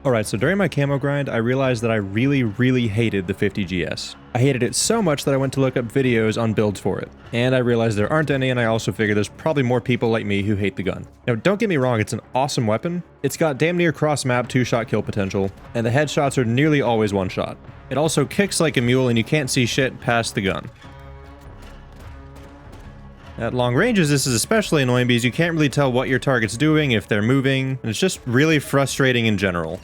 Alright, so during my camo grind, I realized that I really hated the 50GS. I hated it so much that I went to look up videos on builds for it. And I realized there aren't any, and I also figured there's probably more people like me who hate the gun. Now, don't get me wrong, it's an awesome weapon. It's got damn near cross-map 2-shot kill potential, and the headshots are nearly always one-shot. It also kicks like a mule, and you can't see shit past the gun. At long ranges, this is especially annoying because you can't really tell what your target's doing, if they're moving, and it's just really frustrating in general.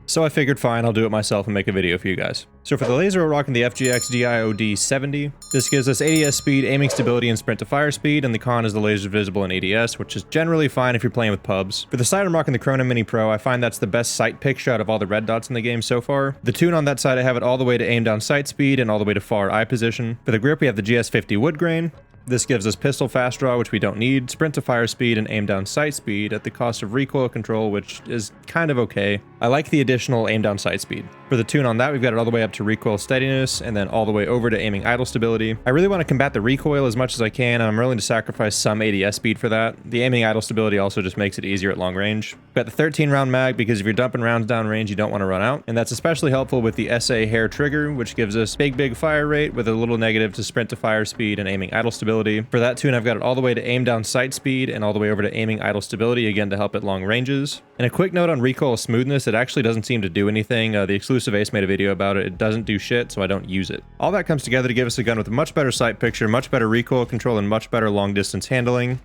So I figured fine, I'll do it myself and make a video for you guys. So for the laser, we're rocking the FGX DIOD 70. This gives us ADS speed, aiming stability, and sprint to fire speed, and the con is the laser visible in ADS, which is generally fine if you're playing with pubs. For the sight, I'm rocking the Chrono Mini Pro. I find that's the best sight picture out of all the red dots in the game so far. The tune on that side, I have it all the way to aim down sight speed and all the way to far eye position. For the grip, we have the GS50 wood grain. This gives us pistol fast draw, which we don't need, sprint to fire speed, and aim down sight speed at the cost of recoil control, which is kind of okay. I like the additional aim down sight speed. For the tune on that, we've got it all the way up to recoil steadiness, and then all the way over to aiming idle stability. I really want to combat the recoil as much as I can, and I'm willing to sacrifice some ADS speed for that. The aiming idle stability also just makes it easier at long range. We've got the 13 round mag, because if you're dumping rounds down range, you don't want to run out, and that's especially helpful with the SA hair trigger, which gives us big fire rate with a little negative to sprint to fire speed and aiming idle stability. For that tune, I've got it all the way to aim down sight speed and all the way over to aiming idle stability, again to help at long ranges. And a quick note on recoil smoothness, it actually doesn't seem to do anything. The exclusive Ace made a video about it. It doesn't do shit, so I don't use it. All that comes together to give us a gun with a much better sight picture, much better recoil control, and much better long distance handling,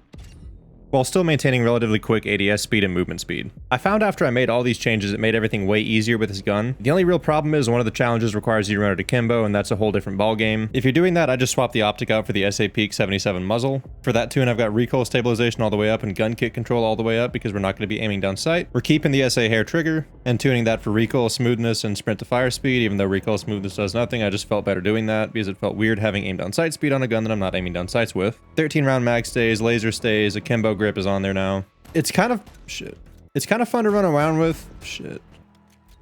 while still maintaining relatively quick ADS speed and movement speed. I found after I made all these changes, it made everything way easier with this gun. The only real problem is one of the challenges requires you to run it akimbo, and that's a whole different ballgame. If you're doing that, I just swapped the optic out for the SA Peak 77 muzzle. For that tune, I've got recoil stabilization all the way up and gun kick control all the way up because we're not going to be aiming down sight. We're keeping the SA hair trigger and tuning that for recoil smoothness and sprint to fire speed. Even though recoil smoothness does nothing, I just felt better doing that because it felt weird having aim down sight speed on a gun that I'm not aiming down sights with. 13 round mag stays, laser stays, akimbo grip is on there now. It's kind of fun to run around with.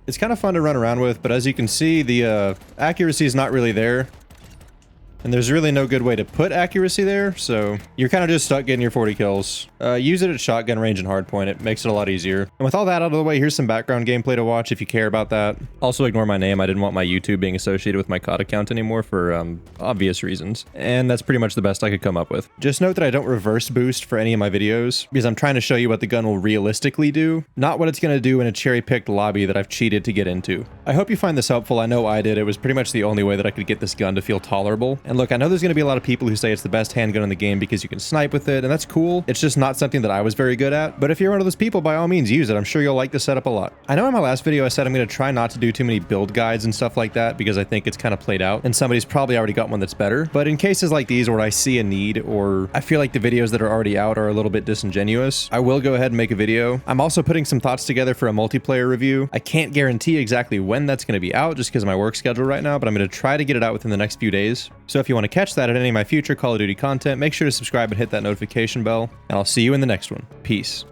It's kind of fun to run around with, but as you can see, the accuracy is not really there. And there's really no good way to put accuracy there, so you're kind of just stuck getting your 40 kills. Use it at shotgun range and hardpoint, it makes it a lot easier. And with all that out of the way, here's some background gameplay to watch if you care about that. Also ignore my name, I didn't want my YouTube being associated with my COD account anymore for obvious reasons. And that's pretty much the best I could come up with. Just note that I don't reverse boost for any of my videos, because I'm trying to show you what the gun will realistically do, not what it's going to do in a cherry-picked lobby that I've cheated to get into. I hope you find this helpful. I know I did. It was pretty much the only way that I could get this gun to feel tolerable. And look, I know there's going to be a lot of people who say it's the best handgun in the game because you can snipe with it, and that's cool. It's just not something that I was very good at. But if you're one of those people, by all means use it. I'm sure you'll like the setup a lot. I know in my last video I said I'm going to try not to do too many build guides and stuff like that because I think it's kind of played out and somebody's probably already got one that's better. But in cases like these where I see a need or I feel like the videos that are already out are a little bit disingenuous, I will go ahead and make a video. I'm also putting some thoughts together for a multiplayer review. I can't guarantee exactly when that's going to be out just because of my work schedule right now, but I'm going to try to get it out within the next few days. So if you want to catch that at any of my future Call of Duty content, make sure to subscribe and hit that notification bell, and I'll see you in the next one. Peace.